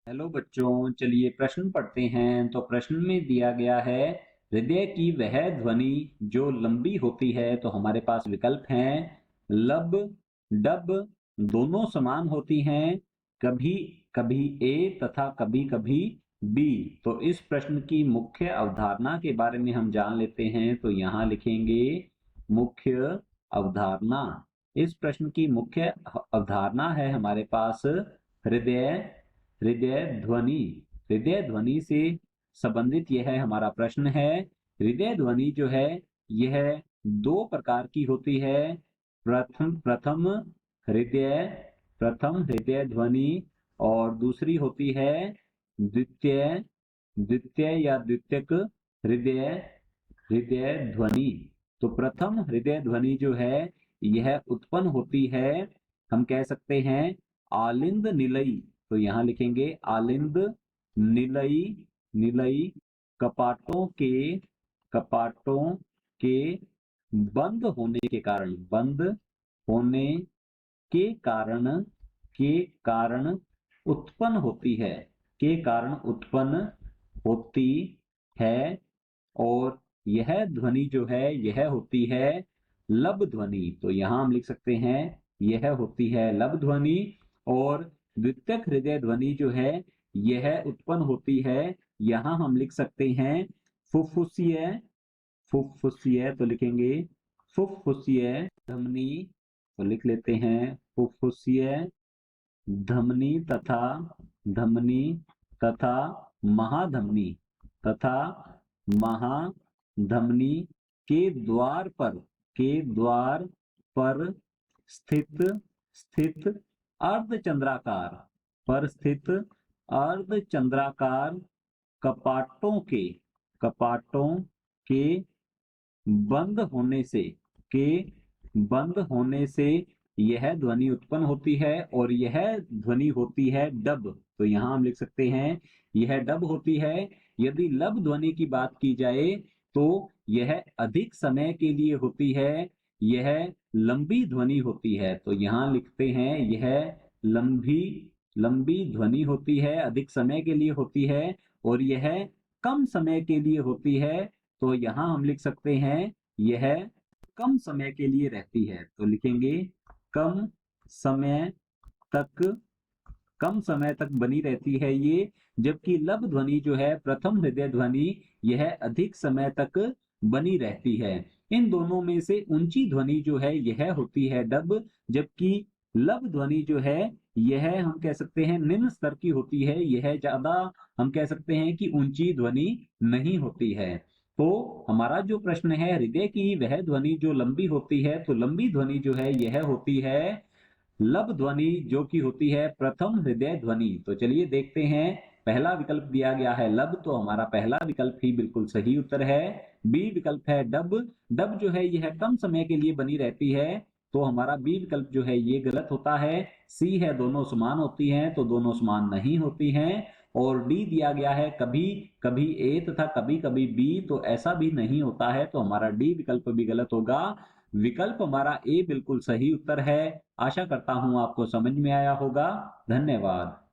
Hello बच्चों, चलिए प्रश्न पढ़ते हैं। तो प्रश्न में दिया गया है हृदय की वह ध्वनि जो लंबी होती है। तो हमारे पास विकल्प हैं लब, डब, दोनों समान होती हैं, कभी कभी ए तथा कभी कभी बी। तो इस प्रश्न की मुख्य अवधारणा के बारे में हम जान लेते हैं। तो यहाँ लिखेंगे मुख्य अवधारणा। इस प्रश्न की मुख्य अवधारणा है हमारे पास हृदय हृदय ध्वनि। हृदय ध्वनि से संबंधित यह हमारा प्रश्न है। हृदय ध्वनि जो है यह दो प्रकार की होती है। प्रथम प्रथम हृदय प्रथम हृदय ध्वनि और दूसरी होती है द्वितीय द्वितीय या द्वितीयक हृदय हृदय ध्वनि। तो प्रथम हृदय ध्वनि जो है यह उत्पन्न होती है, हम कह सकते हैं आलिंद निलयी। तो यहाँ लिखेंगे आलिंद निलयी निलयी कपाटों के बंद होने के कारण उत्पन्न होती है के कारण उत्पन्न होती है। और यह ध्वनि जो है यह होती है लब ध्वनि। तो यहाँ हम लिख सकते हैं यह होती है लब ध्वनि। और द्वितीयक हृदय ध्वनि जो है यह उत्पन्न होती है, यहाँ हम लिख सकते हैं फुफ्फुसीय फुफ्फुसीय। तो लिखेंगे फुफ्फुसीय धमनी। तो लिख लेते हैं फुफ्फुसीय धमनी तथा महाधमनी तथा महाधमनी के द्वार पर स्थित स्थित अर्धचंद्राकार कपाटों के बंद होने से के बंद होने से यह ध्वनि उत्पन्न होती है। और यह ध्वनि होती है डब। तो यहाँ हम लिख सकते हैं यह डब होती है। यदि लब ध्वनि की बात की जाए तो यह अधिक समय के लिए होती है, यह लंबी ध्वनि होती है। तो यहाँ लिखते हैं यह लंबी लंबी ध्वनि होती है, अधिक समय के लिए होती है। और यह कम समय के लिए होती है। तो यहाँ हम लिख सकते हैं यह कम समय के लिए रहती है। तो लिखेंगे कम समय तक कम समय तक बनी रहती है ये। जबकि लब ध्वनि जो है प्रथम हृदय ध्वनि यह अधिक समय तक बनी रहती है। इन दोनों में से ऊंची ध्वनि जो है यह होती है डब, जबकि लब ध्वनि जो है यह हम कह सकते हैं निम्न स्तर की होती है। यह ज्यादा हम कह सकते हैं कि ऊंची ध्वनि नहीं होती है। तो हमारा जो प्रश्न है हृदय की वह ध्वनि जो लंबी होती है, तो लंबी ध्वनि जो है यह होती है लब ध्वनि, जो कि होती है प्रथम हृदय ध्वनि। तो चलिए देखते हैं, पहला विकल्प दिया गया है लब, तो हमारा पहला विकल्प ही बिल्कुल सही उत्तर है। बी विकल्प है डब। डब जो है यह कम समय के लिए बनी रहती है। तो हमारा बी विकल्प जो है ये गलत होता है। सी है दोनों समान होती हैं, तो दोनों समान नहीं होती हैं। और डी दिया गया है कभी कभी ए तथा कभी कभी बी, तो ऐसा भी नहीं होता है। तो हमारा डी विकल्प भी गलत होगा। विकल्प हमारा ए बिल्कुल सही उत्तर है। आशा करता हूं आपको समझ में आया होगा। धन्यवाद।